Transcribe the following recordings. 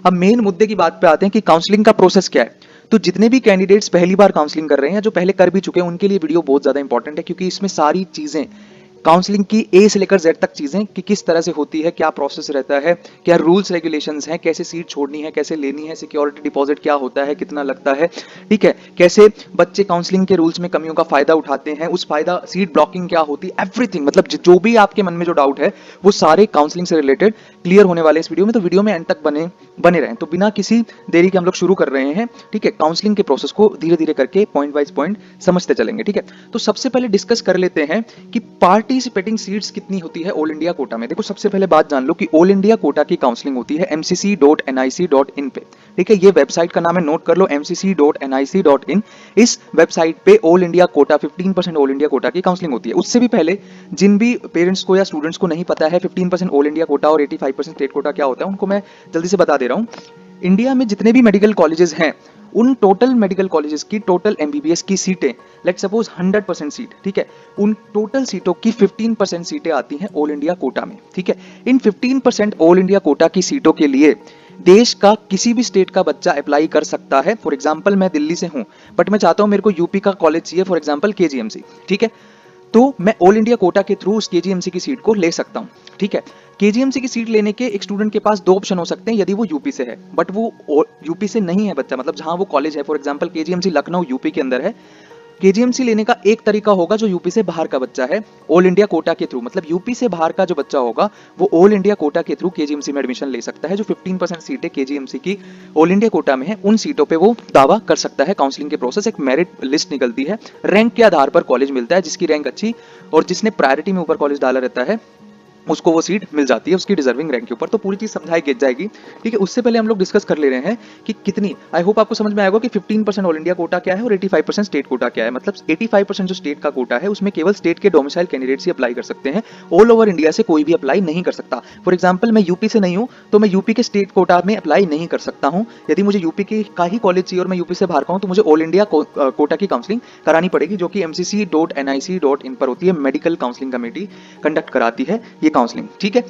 अब मेन मुद्दे की बात पे आते हैं कि काउंसलिंग का प्रोसेस क्या है। तो जितने भी कैंडिडेट्स पहली बार काउंसलिंग कर रहे हैं या जो पहले कर भी चुके हैं उनके लिए वीडियो बहुत ज्यादा इंपॉर्टेंट है, क्योंकि इसमें सारी चीजें काउंसलिंग की ए से लेकर जेड तक चीजें कि किस तरह से होती है, क्या प्रोसेस रहता है, क्या रूल्स रेगुलेशंस हैं, कैसे सीट छोड़नी है, कैसे लेनी है, सिक्योरिटी डिपॉजिट क्या होता है, कितना लगता है, ठीक है, कैसे बच्चे काउंसलिंग के रूल्स में कमियों का फायदा उठाते हैं, उस फायदा सीट ब्लॉकिंग क्या होती है, एवरीथिंग, मतलब जो भी आपके मन में जो डाउट है वो सारे काउंसलिंग से रिलेटेड क्लियर होने वाले इस वीडियो में। तो वीडियो में एंड तक बने बने रहें। तो बिना किसी देरी के हम लोग शुरू कर रहे हैं, ठीक है। काउंसलिंग के प्रोसेस को धीरे धीरे करके पॉइंट वाइज पॉइंट समझते चलेंगे, ठीक है। तो सबसे पहले डिस्कस कर लेते हैं कि पार्टिसिपेटिंग सीट्स कितनी होती है ऑल इंडिया कोटा में। देखो सबसे पहले बात जान लो कि ऑल इंडिया कोटा की काउंसलिंग होती है mcc.nic.in पे, ठीक है। ये वेबसाइट का नाम है, नोट कर लो, mcc.nic.in। इस वेबसाइट पे all India quota 15% all India quota की काउंसलिंग होती है। उससे भी पहले जिन भी पेरेंट्स को या स्टूडेंट्स को नहीं पता है 15% ऑल इंडिया कोटा और 85% स्टेट कोटा क्या होता है, उनको मैं जल्दी से बता दे रहा हूँ। इंडिया में जितने भी मेडिकल कॉलेजेस हैं उन टोटल मेडिकल कॉलेजेस की टोटल एमबीबीएस की सीटें, लेट सपोज 100% सीट, ठीक है, उन टोटल सीटों की 15% सीटें आती हैं ऑल इंडिया कोटा में, ठीक है। इन 15% ऑल इंडिया कोटा की सीटों के लिए देश का किसी भी स्टेट का बच्चा अप्लाई कर सकता है। फॉर एग्जाम्पल मैं दिल्ली से हूं बट मैं चाहता हूं मेरे को यूपी का कॉलेज चाहिए, फॉर एग्जाम्पल केजीएमसी, ठीक है। तो मैं ऑल इंडिया कोटा के थ्रू उस केजीएमसी की सीट को ले सकता हूं, ठीक है। केजीएमसी की सीट लेने के एक स्टूडेंट के पास दो ऑप्शन हो सकते हैं यदि वो यूपी से है, बट वो यूपी से नहीं है बच्चा, मतलब जहां वो कॉलेज है, for example KGMC Lucknow UP के अंदर है। केजीएमसी लेने का एक तरीका होगा जो यूपी से बाहर का बच्चा है ऑल इंडिया कोटा के थ्रू, मतलब यूपी से बाहर का जो बच्चा होगा वो ऑल इंडिया कोटा के थ्रू केजीएमसी में एडमिशन ले सकता है। जो 15% सीटें केजीएमसी की ऑल इंडिया कोटा में है उन सीटों पे वो दावा कर सकता है। काउंसलिंग के प्रोसेस, एक मेरिट लिस्ट निकलती है, रैंक के आधार पर कॉलेज मिलता है, जिसकी रैंक अच्छी और जिसने प्रायोरिटी में ऊपर कॉलेज डाला रहता है उसको वो सीट मिल जाती है उसकी डिजर्विंग रैंक के ऊपर। तो पूरी चीज समझाई जाएगी, ठीक है। उससे पहले हम लोग डिस्कस कर ले रहे हैं कि कितनी, आई होप आपको समझ में आएगा कि 15% ऑल इंडिया कोटा क्या है और 85% स्टेट कोटा क्या है। मतलब 85% जो स्टेट का कोटा है उसमें केवल स्टेट के डोमिसाइल कैंडिडेट्स ही अप्लाई कर सकते हैं, ऑल ओवर इंडिया से कोई भी अप्लाई नहीं कर सकता। फॉर एग्जाम्पल मैं यूपी से नहीं हूं तो मैं यूपी के स्टेट कोटा में अप्लाई नहीं कर सकता हूं। यदि मुझे यूपी का ही कॉलेज चाहिए और मैं यूपी से बाहर का हूं तो मुझे ऑल इंडिया कोटा की काउंसलिंग करानी पड़ेगी, जो कि mcc.nic.in पर होती है। मेडिकल काउंसलिंग कमेटी कंडक्ट कराती है ये काउंसलिंग, ठीक है।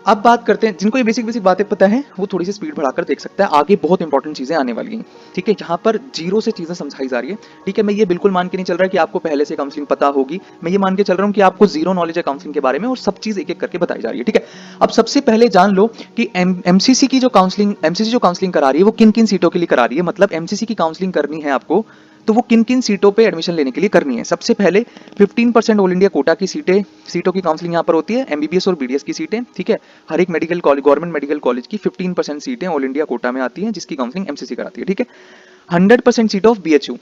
अब बात करते हैं, जिनको ये बेसिक बेसिक बातें पता है वो थोड़ी सी स्पीड बढ़ाकर देख सकता है, आगे बहुत इंपॉर्टेंट चीजें आने वाली हैं, ठीक है। जहां पर जीरो से चीजें समझाई जा रही है, ठीक है। मैं ये बिल्कुल मान के नहीं चल रहा है कि आपको पहले से काउंसलिंग पता होगी, मैं ये मान के चल रहा हूं कि आपको जीरो नॉलेज है काउंसलिंग के बारे में और सब चीज एक एक करके बताई जा रही है, ठीक है। अब सबसे पहले जान लो कि एमसीसी की जो काउंसलिंग करा रही है वो किन किन सीटों के लिए करा रही है, मतलब एमसीसी की काउंसलिंग करनी है आपको तो वो किन किन सीटों पे एडमिशन लेने के लिए करनी है। सबसे पहले 15% ऑल इंडिया कोटा की सीटों की काउंसलिंग यहाँ पर होती है, एमबीबीएस और बीडीएस की सीटें, ठीक है। हर एक medical college, government medical college की 15% सीटें ऑल इंडिया कोटा में आती हैं, जिसकी काउंसलिंग एमसीसी कराती है, ठीक है। 100% seat of BHU,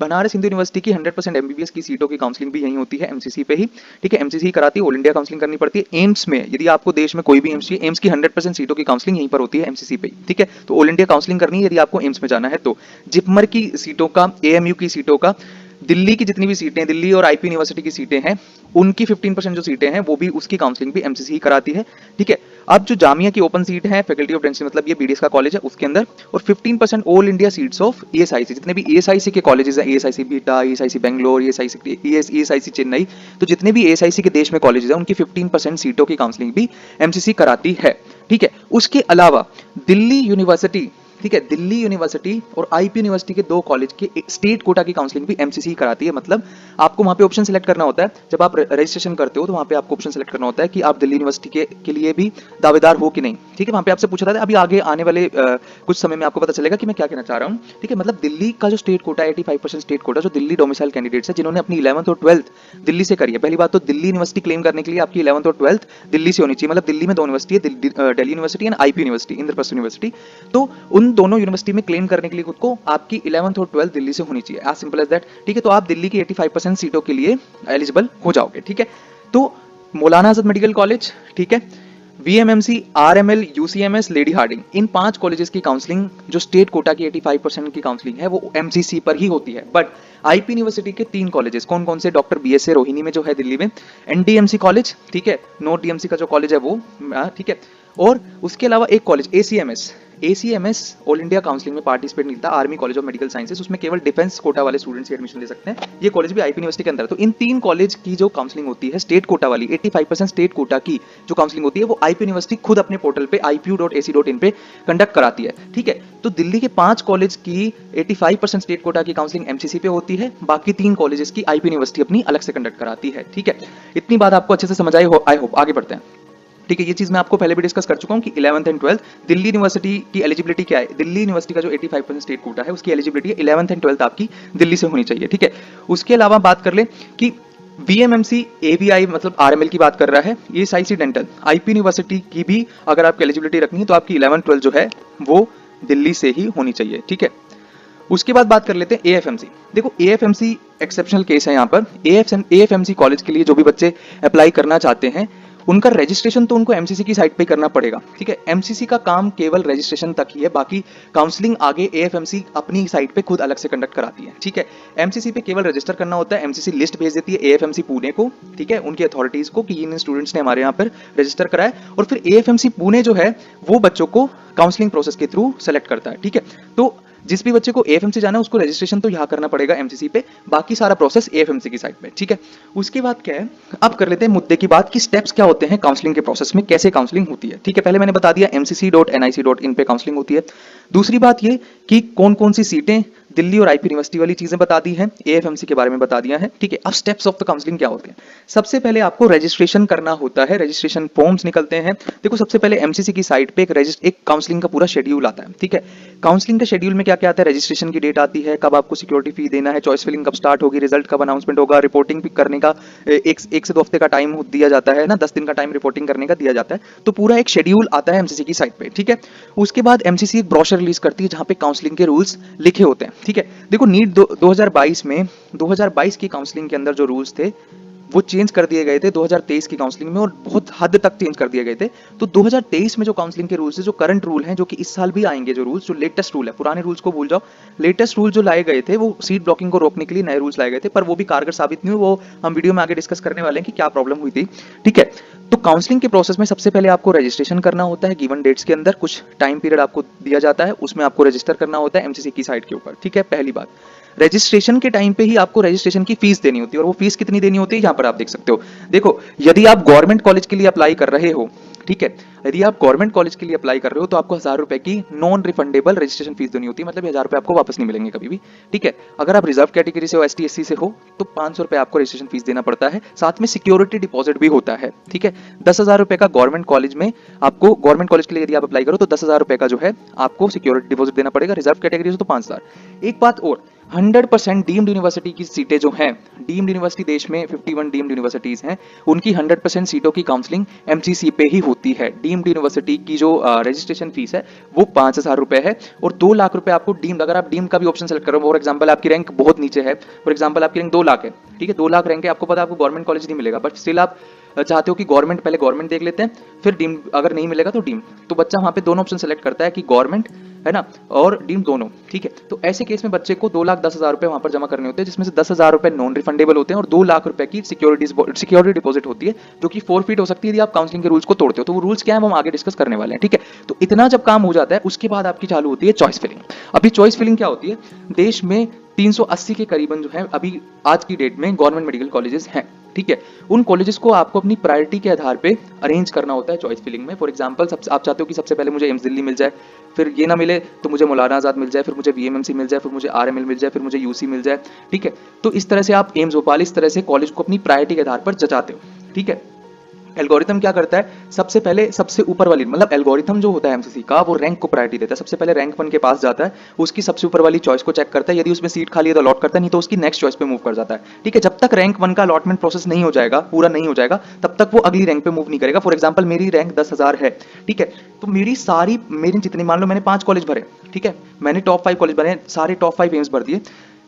Banaras Hindu university की 100% एमबीबीएस की सीटों की काउंसलिंग भी यही होती है, एमसीसी पे ही, ठीक है। एमसीसी कराती है, ऑल इंडिया काउंसलिंग करनी पड़ती है। एम्स में, यदि आपको देश में कोई भी एम्स चाहिए, एम्स की 100% सीटों की काउंसलिंग यहीं पर होती है, एमसीसी पे ही, ठीक है। तो ऑल इंडिया काउंसलिंग करनी है यदि आपको एम्स में जाना है तो। जिपमर की सीटों का, एएमयू की सीटों का, दिल्ली की जितनी भी सीटें, दिल्ली और आईपी यूनिवर्सिटी की सीटें हैं उनकी 15% जो सीटें हैं वो भी, उसकी काउंसलिंग भी एमसीसी ही कराती है, ठीक है। अब जो जामिया की ओपन सीट है, फैकल्टी ऑफ डेंटल, मतलब ये बीडीएस का कॉलेज है उसके अंदर, और 15% all India seats of ESIC, जितने भी ईएसआईसी के कॉलेजेस हैं, ESIC beta, ESIC Bangalore, ESIC Chennai, तो जितने भी ईएसआईसी के देश में कॉलेजेस हैं उनकी 15% सीटों की काउंसलिंग भी एमसीसी कराती है, ठीक है। उसके अलावा दिल्ली यूनिवर्सिटी, ठीक है, दिल्ली यूनिवर्सिटी और आईपी यूनिवर्सिटी के दो कॉलेज के स्टेट कोटा की काउंसलिंग भी एमसीसी कराती है। मतलब आपको वहां पे ऑप्शन सेलेक्ट करना होता है, जब आप रजिस्ट्रेशन करते हो तो वहां पे आपको ऑप्शन सेलेक्ट करना होता है कि आप दिल्ली यूनिवर्सिटी के लिए भी दावेदार हो कि नहीं, ठीक है। वहां पे आपसे पूछा था, अभी आगे आने वाले कुछ समय में आपको पता चलेगा कि मैं क्या कहना चाह रहा हूँ, ठीक है। मतलब दिल्ली का जो स्टेट कोटा, 85% स्टेट कोटा, जो दिल्ली डोमिसाइल कैंडिडेट्स है जिन्होंने अपनी 11th और 12th दिल्ली से करी है। पहली बात तो दिल्ली यूनिवर्सिटी क्लेम करने के लिए आपकी 11th और 12th दिल्ली से होनी चाहिए, मतलब दिल्ली में दो यूनिवर्सिटी है, Delhi university and IP university, Indraprastha university. तो उन दोनों यूनिवर्सिटी में क्लेम करने के लिए खुद को आपकी 11th और 12th दिल्ली से होनी चाहिए, एज सिंपल एज दैट, ठीक है। तो आप दिल्ली की 85% सीटों के लिए एलिजिबल हो जाओगे, ठीक है। तो मौलाना आजाद मेडिकल कॉलेज, ठीक है, VMMC, RML, UCMS, lady Hardinge, इन 5 कॉलेजेस की काउंसलिंग जो स्टेट कोटा की 85% की काउंसलिंग है वो एमसीसी पर ही होती है। बट आईपी यूनिवर्सिटी के 3 कॉलेजेस कौन कौन से, डॉक्टर बीएसए रोहिणी में जो है दिल्ली में, एनडीएमसी कॉलेज, ठीक है, नॉर्थ डीएमसी का जो कॉलेज है वो, ठीक है, और उसके अलावा एक college ACMS all India counselling में पार्टिसिपेट नहीं था, army college of medical sciences, उसमें केवल डिफेंस कोटा वाले स्टूडेंट्स ही एडमिशन ले सकते हैं। ये कॉलेज भी आईपी यूनिवर्सिटी के अंदर है। तो इन 3 कॉलेज की जो काउंसलिंग होती है स्टेट कोटा वाली, 85% स्टेट कोटा की जो काउंसलिंग होती है वो आईपी यूनिवर्सिटी खुद अपने पोर्टल पे ipu.ac.in पे कंडक्ट कराती है, ठीक है। तो दिल्ली के 5 कॉलेज की 85% स्टेट कोटा की काउंसलिंग एमसीसी पे होती है, बाकी 3 कॉलेजेस की आईपी यूनिवर्सिटी अपनी अलग से कंडक्ट कराती है, ठीक है। इतनी बात आपको अच्छे से समझ आई हो, आई होप। आगे बढ़ते हैं, ठीक है। ये चीज मैं आपको पहले भी डिस्कस कर चुका हूं कि 11th and 12th Delhi university की एलिजिबिलिटी क्या है। दिल्ली यूनिवर्सिटी का जो 85% स्टेट कोटा है उसकी एलिजिबिलिटी है 11th एंड 12th आपकी दिल्ली से होनी चाहिए, ठीक है। उसके अलावा बात कर ले कि VMMC ABI मतलब RML की बात कर रहा है, ये साइसी डेंटल आईपी यूनिवर्सिटी की भी अगर आपकी एलिजिबिलिटी रखनी है तो आपकी 11th 12th जो है वो दिल्ली से ही होनी चाहिए, ठीक है। उसके बाद बात कर लेते हैं AFMC। देखो AFMC एक्सेप्शनल केस है यहाँ पर। AFMC कॉलेज के लिए जो भी बच्चे अप्लाई करना चाहते हैं उनका रजिस्ट्रेशन तो उनको एमसीसी की साइट पे करना पड़ेगा, ठीक है। एमसीसी का काम केवल रजिस्ट्रेशन तक ही है, बाकी काउंसलिंग आगे AFMC अपनी साइट पे खुद अलग से कंडक्ट कराती है, ठीक है। एमसीसी पे केवल रजिस्टर करना होता है, एमसीसी लिस्ट भेज देती है AFMC पुणे को, ठीक है, उनकी अथॉरिटीज को कि इन स्टूडेंट्स ने हमारे यहाँ पर रजिस्टर कराया, और फिर AFMC पुणे जो है वो बच्चों को काउंसलिंग प्रोसेस के थ्रू सेलेक्ट करता है, ठीक है। तो जिस भी बच्चे को AFMC जाना है उसको रजिस्ट्रेशन तो यहाँ करना पड़ेगा एमसीसी पे, बाकी सारा प्रोसेस AFMC की साइट पे, ठीक है। उसके बाद क्या है, अब कर लेते हैं मुद्दे की बात कि स्टेप्स क्या होते हैं काउंसलिंग के प्रोसेस में, कैसे काउंसलिंग होती है, ठीक है। पहले मैंने बता दिया mcc.nic.in पे काउंसलिंग होती है। दूसरी बात ये कि कौन कौन सी सीटें, दिल्ली और आईपी यूनिवर्सिटी वाली चीजें बता दी हैं, AFMC के बारे में बता दिया है, ठीक है। अब स्टेप्स ऑफ द काउंसलिंग क्या होते हैं। सबसे पहले आपको रजिस्ट्रेशन करना होता है, रजिस्ट्रेशन फॉर्म्स निकलते हैं। देखो सबसे पहले एमसीसी की साइट पे एक काउंसलिंग का पूरा शेड्यूल आता है, ठीक है। काउंसलिंग के शेड्यूल में क्या क्या आता है, रजिस्ट्रेशन की डेट आती है, कब आपको सिक्योरिटी फी देना है, चॉइस फिलिंग कब स्टार्ट होगी, रिजल्ट कब अनाउंसमेंट होगा, रिपोर्टिंग पिक करने का एक से 2 हफ्ते का टाइम दिया जाता है ना, 10 दिन का टाइम रिपोर्टिंग करने का दिया जाता है। तो पूरा एक शेड्यूल आता है एमसीसी की साइट पे, ठीक है। उसके बाद एमसीसी एक ब्रोशर रिलीज करती है जहां पे काउंसलिंग के रूल्स लिखे होते हैं, ठीक है। देखो नीट 2022 की काउंसलिंग के अंदर जो रूल्स थे वो चेंज कर दिए गए थे 2023 की काउंसलिंग में, और बहुत हद तक चेंज कर दिए गए थे। तो 2023 में जो काउंसलिंग के रूल्स है, जो करंट रूल हैं, जो कि इस साल भी आएंगे, जो रूल्स, जो लेटेस्ट रूल है, पुराने रूल्स को भूल जाओ, लेटेस्ट रूल जो लाए गए थे वो सीट ब्लॉकिंग को रोकने के लिए नए रूल्स लाए गए थे, पर वो भी कारगर साबित नहीं हुए। वो हम वीडियो में आगे डिस्कस करने वाले हैं कि क्या प्रॉब्लम हुई थी, ठीक है। तो काउंसलिंग के प्रोसेस में सबसे पहले आपको रजिस्ट्रेशन करना होता है, गिवन डेट्स के अंदर कुछ टाइम पीरियड आपको दिया जाता है, उसमें आपको रजिस्टर करना होता है एमसीसी की साइट के ऊपर, ठीक है। पहली बात, रजिस्ट्रेशन के टाइम पे ही आपको रजिस्ट्रेशन की फीस देनी होती है, और वो फीस कितनी देनी होती है यहाँ पर आप देख सकते हो। देखो यदि आप गवर्नमेंट कॉलेज के लिए अप्लाई कर रहे हो, ठीक है, यदि आप गवर्नमेंट कॉलेज के लिए अप्लाई कर रहे हो तो आपको 1000 रुपए की नॉन रिफंडेबल रजिस्ट्रेशन फीस देनी होती है, मतलब 1000 रुपए आपको वापस नहीं मिलेंगे कभी भी, ठीक है। अगर आप रिजर्व कैटेगरी से हो, ST SC से हो तो 500 रुपए आपको रजिस्ट्रेशन फीस देना पड़ता है, साथ में सिक्योरिटी डिपॉजिट भी होता है, ठीक है। 10,000 रुपए का गवर्नमेंट कॉलेज में आपको, गवर्नमेंट कॉलेज के लिए यदि आप अप्लाई करो तो 10,000 रुपए का जो है आपको सिक्योरिटी डिपॉजिट देना पड़ेगा, रिजर्व कैटेगरी से तो 5,000। एक बात और, 100% डीम्ड यूनिवर्सिटी की सीटें जो हैं, डीम्ड यूनिवर्सिटी देश में 51 डीम्ड यूनिवर्सिटीज हैं, उनकी 100% सीटों की काउंसलिंग एमसीसी पे ही होती है। डीम्ड यूनिवर्सिटी की जो रजिस्ट्रेशन फीस है वो 5,000 रुपए है, और 2 लाख रुपए आपको डीम्ड, अगर आप डीम्ड का भी ऑप्शन सेलेक्ट करो, फॉर एग्जाम्पल आपकी रैंक बहुत नीचे है, फॉर एग्जाम्पल आपकी रैंक 2 लाख है, ठीक है, 2 लाख रैंक है, आपको पता है आपको गवर्नमेंट कॉलेज नहीं मिलेगा, बट स्टिल आप चाहते हो कि गवर्नमेंट, पहले गवर्नमेंट देख लेते हैं फिर डीम्ड, अगर नहीं मिलेगा तो डीम्ड, तो बच्चा वहां पे दोनों ऑप्शन सेलेक्ट करता है कि गवर्नमेंट है ना और डीम्ड दोनों, ठीक है। तो ऐसे केस में बच्चे को 2,10,000 रुपए वहां पर जमा करने होते हैं, जिसमें से 10,000 रुपए नॉन रिफंडेबल होते हैं और 2 लाख रुपए की सिक्योरिटी डिपॉजिट होती है, जो कि फोरफीट हो सकती है यदि आप काउंसलिंग के रूल्स को तोड़ते हो। तो वो रूल्स क्या है वो हम आगे डिस्कस करने वाले हैं, ठीक है। तो इतना जब काम हो जाता है उसके बाद आपकी चालू होती है चॉइस फिलिंग। अभी चॉइस फिलिंग क्या होती है, देश में 380 के करीबन जो है अभी आज की डेट में गवर्नमेंट मेडिकल कॉलेजेस हैं, ठीक है। उन कॉलेजेस को आपको अपनी प्रायोरिटी के आधार पे अरेंज करना होता है चॉइस फिलिंग में। फॉर एग्जांपल आप चाहते हो कि सबसे पहले मुझे एम्स दिल्ली मिल जाए, फिर ये ना मिले तो मुझे मौलाना आजाद मिल जाए, फिर मुझे VMMC मिल जाए, फिर मुझे RML मिल जाए, फिर मुझे UC मिल जाए, ठीक है। तो इस तरह से आप एम्स भोपाल, इस तरह से कॉलेज को अपनी प्रायोरिटी के आधार पर जचाते हो, ठीक है। एल्गोरिथम क्या करता है, सबसे पहले सबसे ऊपर वाली, मतलब एल्गोरिथम जो होता है एमसीसी का, वो रैंक को प्रायोरिटी देता है। सबसे पहले रैंक 1 के पास जाता है, उसकी सबसे ऊपर वाली चॉइस को चेक करता है, यदि उसमें सीट खाली है तो अलॉट करता है, नहीं तो उसकी नेक्स्ट चॉइस पे मूव कर जाता है, ठीक है। जब तक रैंक 1 का अलॉटमेंट प्रोसेस नहीं हो जाएगा, पूरा नहीं हो जाएगा, तब तक वो अगली रैंक पे मूव नहीं करेगा। फॉर एग्जाम्पल मेरी रैंक 10,000 है, ठीक है, तो मेरी जितनी, मान लो मैंने 5 कॉलेज भरे, ठीक है, मैंने टॉप 5 कॉलेज भरे, सारे टॉप 5 एम्स भर दिए,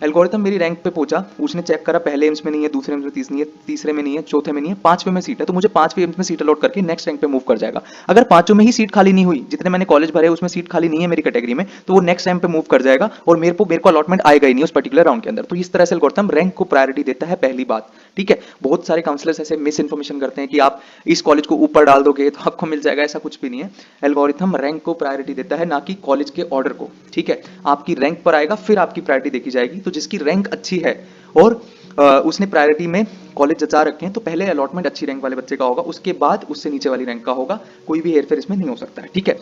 एल्गोरिथम मेरी रैंक पे पहुंचा, उसने चेक करा पहले एम्स में नहीं है, दूसरे एम्स में तीसरे में नहीं है, चौथे में नहीं है, पांचवें में सीट है, तो मुझे पांचवें एम्स में सीट अलॉट करके नेक्स्ट रैंक पे मूव कर जाएगा। अगर पांचों में ही सीट खाली नहीं हुई, जितने मैंने कॉलेज भरे उसमें सीट खाली नहीं है मेरी कैटेगरी में, तो वो नेक्स्ट रैंक पे मूव कर जाएगा और मेरे को अलॉटमेंट आएगा ही नहीं उस पर्टिकुलर राउंड के अंदर। तो इस तरह से एल्गोरिथम रैंक को प्रायोरिटी देता है, पहली बात। ठीक है, बहुत सारे काउंसलर्स ऐसे मिस इन्फॉर्मेशन करते हैं कि आप इस कॉलेज को ऊपर डाल दोगे तो आपको मिल जाएगा, ऐसा कुछ भी नहीं है। एल्गोरिथम रैंक को प्रायोरिटी देता है, ना कि कॉलेज के ऑर्डर को। ठीक है, आपकी रैंक पर आएगा फिर आपकी प्रायोरिटी देखी जाएगी। तो जिसकी रैंक अच्छी है और उसने प्रायोरिटी में कॉलेज जचा रखे हैं, तो पहले अलॉटमेंट अच्छी रैंक वाले बच्चे का होगा, उसके बाद उससे नीचे वाली रैंक का होगा। कोई भी हेरफेर इसमें नहीं हो सकता है। ठीक है,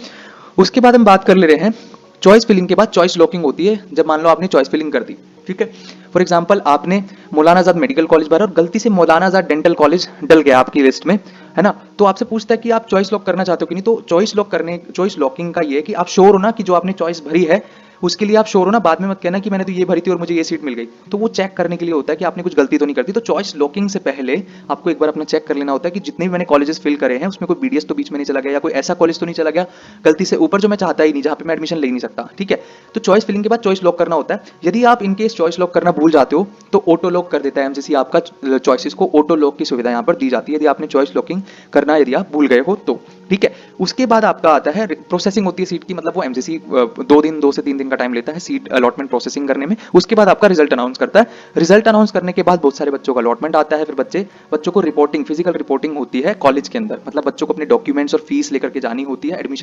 उसके बाद हम बात कर ले रहे हैं चॉइस फिलिंग के बाद चॉइस लॉकिंग होती है। जब मान लो आपने चॉइस फिलिंग कर दी, ठीक है, फॉर एग्जांपल आपने मौलाना आजाद मेडिकल कॉलेज भरा और गलती से मौलाना आजाद डेंटल कॉलेज डल गया आपकी लिस्ट में, है ना, तो आपसे पूछता है कि आप चॉइस लॉक करना चाहते हो कि नहीं। तो चॉइस लॉकिंग का ये है कि आप श्योर हो ना कि जो आपने चॉइस भरी है उसके लिए आप श्योर हो ना, बाद में मत कहना कि मैंने तो ये भरी थी और मुझे ये सीट मिल गई। तो वो चेक करने के लिए होता है कि आपने कुछ गलती तो नहीं कर दी। तो चॉइस लॉकिंग से पहले आपको एक बार अपना चेक कर लेना होता है कि जितने भी मैंने कॉलेजेस फिल करे हैं उसमें कोई बीडीएस तो बीच में नहीं चला गया, या कोई ऐसा कॉलेज तो नहीं चला गया गलती से ऊपर जो मैं चाहता ही नहीं, जहां पे मैं एडमिशन ले नहीं सकता। ठीक है, तो चॉइस फिलिंग के बाद चॉइस लॉक करना होता है। यदि आप इनकेस चॉइस लॉक करना भूल जाते हो तो ऑटो लॉक कर देता है एमसीसी आपका चॉइसेस को ऑटो लॉक की सुविधा यहां पर दी जाती है, यदि आपने चॉइस लॉकिंग करना यदि आप भूल गए हो तो। ठीक है, उसके बाद आपका आता है प्रोसेसिंग होती है सीट की, मतलब वो एमसीसी 2 से 3 दिन का टाइम लेता है सीट अलॉटमेंट प्रोसेसिंग करने में। उसके बाद आपका रिजल्ट अनाउंस करता है। रिजल्ट अनाउंस करने के बाद बहुत सारे बच्चों का अलॉटमेंट आता है। फिर बच्चों को रिपोर्टिंग, फिजिकल रिपोर्टिंग होती है कॉलेज के अंदर, मतलब बच्चों को अपने डॉक्यूमेंट्स और फीस लेकर के जानी होती है एडमिशन